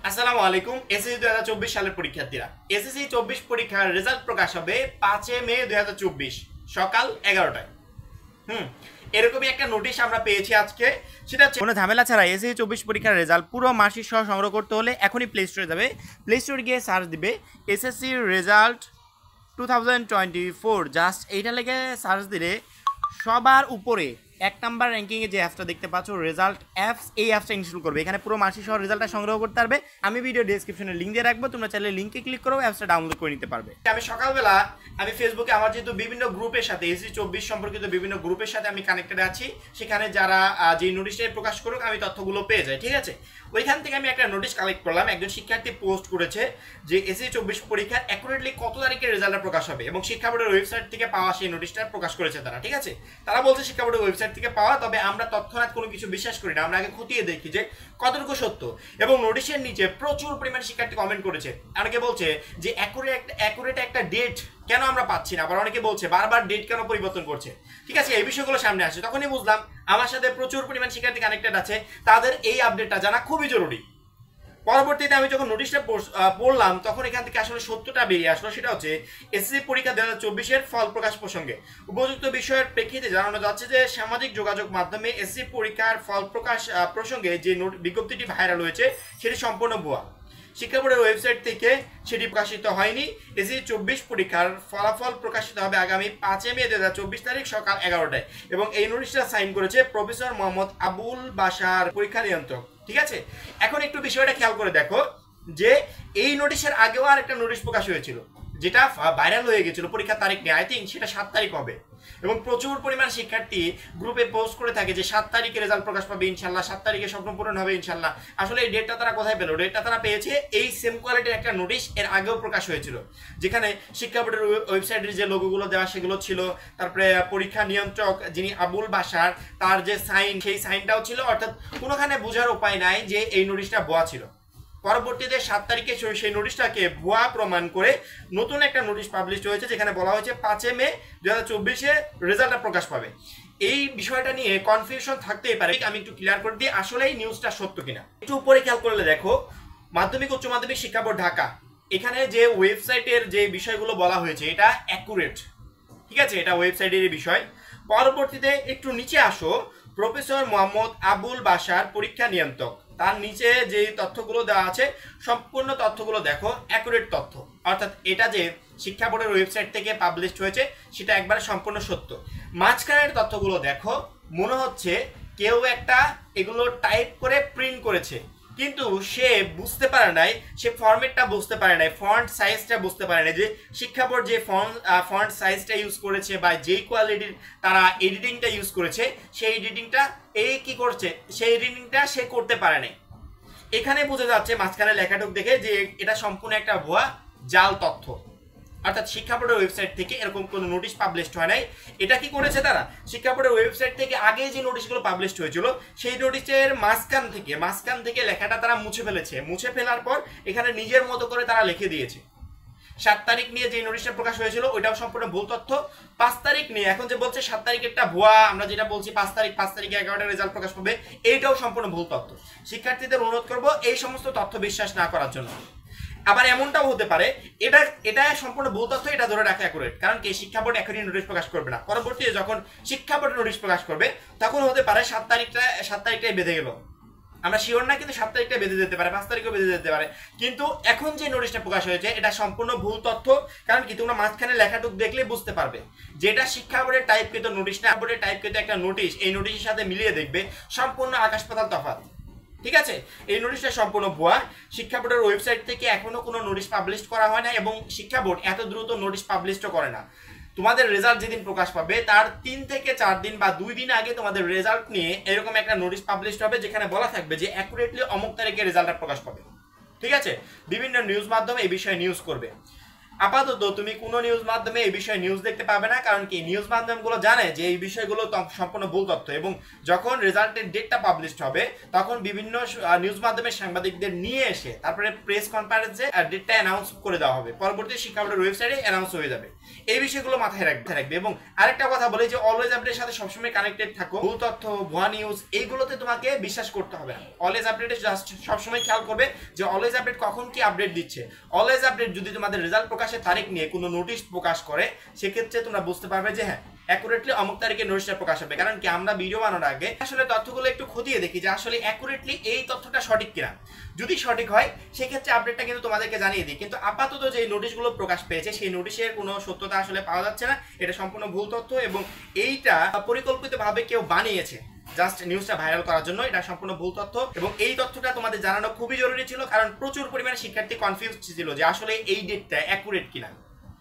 আসসালামু আলাইকুম। এসএসসি 2024 সালের পরীক্ষার্থীরা, এসএসসি 24 পরীক্ষার রেজাল্ট প্রকাশ হবে 5 মে 2024 সকাল 11টায়। এরকমই একটা নোটিশ আমরা পেয়েছি আজকে। সেটা হচ্ছে কোনো ঝামেলা ছাড়া এসএসসি 24 পরীক্ষার রেজাল্ট পুরো মাসিক সহ সংগ্রহ করতে হলে এখনই প্লে স্টোরে যাবে। প্লে স্টোরে গিয়ে সার্চ দিবে এসএসসি রেজাল্ট 2024, জাস্ট এইটা লেগে সার্চ দিলে সবার উপরে 1 নাম্বার র্যাঙ্কিংয়ে যে অ্যাপসটা দেখতে পাচ্ছ রেজাল্ট অ্যাপস, এই অ্যাপসটা ইনস্টল করবে। এখানে পুরো মাসিক সহ রেজাল্টটা সংগ্রহ করতে পারবে। আমি ভিডিও ডেসক্রিপশনে লিঙ্ক দিয়ে রাখবো, তোমরা চাইলে লিঙ্কে ক্লিক করো অ্যাপসটা ডাউনলোড করে নিতে পারবে। আমি সকালবেলা ফেসবুকে আমার যেহেতু বিভিন্ন গ্রুপের সাথে এসএসসি 24 সম্পর্কিত বিভিন্ন গ্রুপের সাথে আমি কানেক্টেড আছি, সেখানে যারা যে নোটিশটা প্রকাশ করুক আমি তথ্যগুলো পেয়ে যাই। ঠিক আছে, ওইখান থেকে আমি একটা নোটিশ কালেক্ট করলাম। একজন শিক্ষার্থী পোস্ট করেছে যে এসএসসি 24 পরীক্ষার অ্যাকুরেটলি কত তারিখে রেজাল্টটা প্রকাশ হবে এবং শিক্ষা বোর্ডের ওয়েবসাইট থেকে পাওয়া সেই নোটিশটা প্রকাশ করেছে তারা। ঠিক আছে, তারা বলছে শিক্ষা বোর্ডের ওয়েবসাইট থেকে পাওয়া, তবে আমরা তৎক্ষণাৎ কোনো কিছু বিশ্বাস করি না, আমরা আগে খতিয়ে দেখি যে কতটুকু সত্য। এবং নোটিশের নিচে প্রচুর পরিমাণ শিক্ষার্থী কমেন্ট করেছে। অনেকে বলছে যে অ্যাকুরেট একটা ডেট কেন আমরা পাচ্ছি না, আবার অনেকে বলছে বারবার ডেট কেন পরিবর্তন করছে। ঠিক আছে, এই বিষয়গুলো সামনে আসে, তখনই বুঝলাম আমার সাথে প্রচুর পরিমাণ শিক্ষার্থী কানেক্টেড আছে, তাদের এই আপডেটটা জানা খুবই জরুরি। পরবর্তীতে আমি যখন নোটিশটা পড়লাম তখন এখান থেকে আসলে সত্যটা বেরিয়ে আসলো। সেটা হচ্ছে এসএসসি পরীক্ষা 2024-এর ফল প্রকাশ প্রসঙ্গে উপযুক্ত বিষয়ের প্রেক্ষিতে জানানো যাচ্ছে যে সামাজিক যোগাযোগ মাধ্যমে এসএসসি পরীক্ষার ফল প্রকাশ প্রসঙ্গে যে বিজ্ঞপ্তিটি ভাইরাল হয়েছে সেটি সম্পূর্ণ ভুয়া। শিক্ষা বোর্ডের ওয়েবসাইট থেকে সেটি প্রকাশিত হয়নি। এসএসসি 24 পরীক্ষার ফলাফল প্রকাশিত হবে আগামী 5 মে 2024 তারিখ সকাল 11টায় এবং এই নোটিশটা সাইন করেছে প্রফেসর মোহাম্মদ আবুল বাশার, পরীক্ষা নিয়ন্ত্রক। ঠিক আছে, এখন একটু বিষয়টা খেয়াল করে দেখো যে এই নোটিশের আগেও আর একটা নোটিশ প্রকাশ হয়েছিল যেটা ভাইরাল হয়ে গেছিল পরীক্ষার তারিখ নিয়ে, আই থিঙ্ক সেটা 7 তারিখ হবে। এবং প্রচুর পরিমাণ শিক্ষার্থী গ্রুপে পোস্ট করে থাকে যে 7 তারিখে রেজাল্ট প্রকাশ পাবে ইনশাল্লাহ, 7 তারিখে স্বপ্ন পূরণ হবে ইনশাল্লাহ। আসলে এই ডেটটা তারা কোথায় পেলো? ডেটটা তারা পেয়েছে এই সেম কোয়ালিটির একটা নোটিশ এর আগেও প্রকাশ হয়েছিল, যেখানে শিক্ষা বোর্ডের ওয়েবসাইটের যে লোগোগুলো দেওয়া সেগুলো ছিল, তারপরে পরীক্ষা নিয়ন্ত্রক যিনি আবুল বাশার তার যে সাইন সেই সাইনটাও ছিল, অর্থাৎ কোনোখানে বোঝার উপায় নাই যে এই নোটিশটা ভুয়া ছিল। পরবর্তীতে 7 তারিখে সেই নোটিশটাকে ভুয়া প্রমাণ করে নতুন একটা নোটিশ পাবলিশ হয়েছে, যেখানে বলা হয়েছে 5 মে 2024-এ রেজাল্টটা প্রকাশ পাবে। এই বিষয়টা নিয়ে কনফিউশন থাকতেই পারে, আমি একটু ক্লিয়ার করে দিই আসলে এই নিউজটা সত্য কিনা। একটু উপরে খেয়াল করলে দেখো মাধ্যমিক উচ্চ মাধ্যমিক শিক্ষা বোর্ড ঢাকা, এখানে যে ওয়েবসাইটের যে বিষয়গুলো বলা হয়েছে এটা অ্যাকুরেট। ঠিক আছে, এটা ওয়েবসাইটের বিষয়। পরবর্তীতে একটু নিচে আসো, প্রফেসর মোহাম্মদ আবুল বাশার, পরীক্ষা নিয়ন্ত্রক, তার নিচে যে তথ্যগুলো দেওয়া আছে সম্পূর্ণ তথ্যগুলো দেখো অ্যাকুরেট তথ্য, অর্থাৎ এটা যে শিক্ষা বোর্ডের ওয়েবসাইট থেকে পাবলিশড হয়েছে সেটা একবারে সম্পূর্ণ সত্য। মাঝখানের তথ্যগুলো দেখো মনে হচ্ছে কেউ একটা এগুলো টাইপ করে প্রিন্ট করেছে, কিন্তু সে বুঝতে পারে নাই, সে ফরম্যাটটা বুঝতে পারে নাই, ফন্ট সাইজটা বুঝতে পারে নাই, যে শিক্ষা বোর্ড যে ফন্ট সাইজটা ইউজ করেছে বা যেই কোয়ালিটির তারা এডিটিংটা ইউজ করেছে সেই এডিটিংটা কি করছে, সেই এডিটিংটা সে করতে পারে নাই। এখানে বোঝা যাচ্ছে মাঝখানে লেখাটুক দেখে যে এটা সম্পূর্ণ একটা ভুয়া জাল তথ্য, অর্থাৎ শিক্ষা বোর্ডের ওয়েবসাইট থেকে এরকম কোনো নোটিশ পাবলিশড হয় নাই। এটা কি করেছে তারা, শিক্ষা বোর্ডের ওয়েবসাইট থেকে আগে যে নোটিশগুলো পাবলিশড হয়েছিল সেই নোটিশের মাঝখান থেকে লেখাটা তারা মুছে ফেলেছে। মুছে ফেলার পর এখানে নিজের মতো করে তারা লিখে দিয়েছে। 7 তারিখ নিয়ে যে নোটিশটা প্রকাশ হয়েছিল ওইটাও সম্পূর্ণ ভুল তথ্য। 5 তারিখ নিয়ে এখন যে বলছে 7 তারিখেরটা ভুয়া, আমরা যেটা বলছি 5 তারিখে 11টার রেজাল্ট প্রকাশ পাবে, এইটাও সম্পূর্ণ ভুল তথ্য। শিক্ষার্থীদের অনুরোধ করব এই সমস্ত তথ্য বিশ্বাস না করার জন্য। আবার এমনটাও হতে পারে এটা সম্পূর্ণ ভুল তথ্য, এটা ধরে রাখা অ্যাকুরেট, কারণ কি শিক্ষা বোর্ড এখনই নোটিশ প্রকাশ করবে না। পরবর্তীতে যখন শিক্ষা বোর্ড নোটিশ প্রকাশ করবে তখন হতে পারে 7 তারিখটাই বেঁধে গেল, আমরা শিওর না, কিন্তু 7 তারিখটা বেঁধে যেতে পারে, 5 তারিখও বেঁধে যেতে পারে। কিন্তু এখন যে নোটিশটা প্রকাশ হয়েছে এটা সম্পূর্ণ ভুল তথ্য, কারণ কি তোমরা মাঝখানে লেখাটুক দেখলে বুঝতে পারবে যেটা শিক্ষা বোর্ডের টাইপকৃত নোটিশ না, বোর্ডের টাইপকৃত একটা নোটিশ, এই নোটিশের সাথে মিলিয়ে দেখবে সম্পূর্ণ আকাশ পাতাল তফাৎ। ঠিক আছে, এই নোটিশটা সম্পূর্ণ ভুয়া। শিক্ষা বোর্ডের ওয়েবসাইট থেকে এখনো কোনো নোটিশ পাবলিশ করা হয় না এবং শিক্ষা বোর্ড এত দ্রুত নোটিশ পাবলিশও করে না। তোমাদের রেজাল্ট যেদিন প্রকাশ পাবে তার 3 থেকে 4 দিন বা 2 দিন আগে তোমাদের রেজাল্ট নিয়ে এরকম একটা নোটিশ পাবলিশ হবে, যেখানে বলা থাকবে যে অ্যাকুরেটলি অমুক তারিখে রেজাল্টটা প্রকাশ পাবে। ঠিক আছে, বিভিন্ন নিউজ মাধ্যমে এই বিষয়ে নিউজ করবে। আপাতত তুমি কোনো নিউজ মাধ্যমে এই বিষয়ে নিউজ দেখতে পাবে না, কারণ কি নিউজ মাধ্যমগুলো জানে যে এই বিষয়গুলো সম্পূর্ণ ভুল তথ্য, এবং যখন রেজাল্টের ডেটটা পাবলিশ হবে তখন বিভিন্ন নিউজ মাধ্যমের সাংবাদিকদের নিয়ে এসে তারপরে প্রেস কনফারেন্সে ডেটটা অ্যানাউন্স করে দেওয়া হবে, পরবর্তী শিক্ষা বোর্ডের ওয়েবসাইটে অ্যানাউন্স হয়ে যাবে। এই বিষয়গুলো মাথায় রাখবে। এবং আরেকটা কথা বলি যে অলওয়েজ আপডেটের সাথে সবসময় কানেক্টেড থাকো। ভুল তথ্য, ভুয়া নিউজ এইগুলোতে তোমাকে বিশ্বাস করতে হবে না। অলওয়েজ আপডেটে জাস্ট সবসময় খেয়াল করবে যে অলওয়েজ আপডেট কখন কি আপডেট দিচ্ছে। অলওয়েজ আপডেট যদি তোমাদের রেজাল্ট প্রকাশের তারিখ নিয়ে কোনো নোটিশ প্রকাশ করে, সেক্ষেত্রে তোমরা বুঝতে পারবে যে হ্যাঁ অ্যাকুরেটলি অমুক তারিখে নোটিশটা প্রকাশ হবে। কারণ কি আমরা ভিডিও বানানোর আগে আসলে তথ্যগুলো একটু খতিয়ে দেখি যে আসলে অ্যাকুরেটলি এই তথ্যটা সঠিক কিনা। যদি সঠিক হয় সেক্ষেত্রে আপডেটটা কিন্তু তোমাদেরকে জানিয়ে দিই। কিন্তু আপাতত যে নোটিশগুলো প্রকাশ পেয়েছে সেই নোটিশের কোনো সত্যতা আসলে পাওয়া যাচ্ছে না, এটা সম্পূর্ণ ভুল তথ্য এবং এইটা পরিকল্পিতভাবে কেউ বানিয়েছে জাস্ট নিউজটা ভাইরাল করার জন্য। এটা সম্পূর্ণ ভুল তথ্য এবং এই তথ্যটা তোমাদের জানানো খুবই জরুরি ছিল, কারণ প্রচুর পরিমাণে শিক্ষার্থী কনফিউজ ছিল যে আসলে এই ডেটটা অ্যাকুরেট কিনা।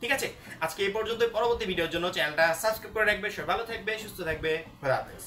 ঠিক আছে, আজকে এই পর্যন্ত। পরবর্তী ভিডিওর জন্য চ্যানেলটা সাবস্ক্রাইব করে রাখবে। সবাই ভালো থাকবে, সুস্থ থাকবে, খোদা হাফেজ।